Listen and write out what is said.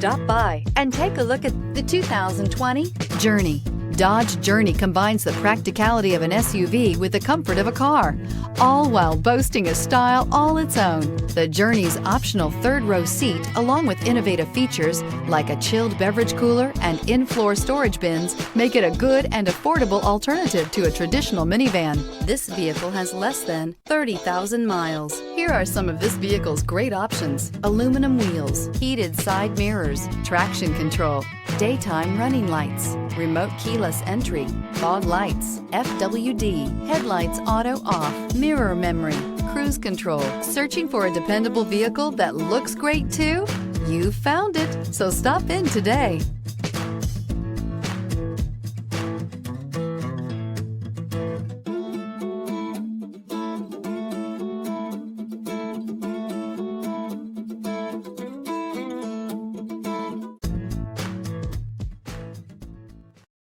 Stop by and take a look at the 2020 Journey. Dodge Journey combines the practicality of an SUV with the comfort of a car, all while boasting a style all its own. The Journey's optional third-row seat, along with innovative features like a chilled beverage cooler and in-floor storage bins, make it a good and affordable alternative to a traditional minivan. This vehicle has less than 30,000 miles. Here are some of this vehicle's great options: aluminum wheels, heated side mirrors, traction control, daytime running lights, remote keyless entry, fog lights, FWD, headlights auto off, mirror memory, cruise control. Searching for a dependable vehicle that looks great too? You found it, so stop in today.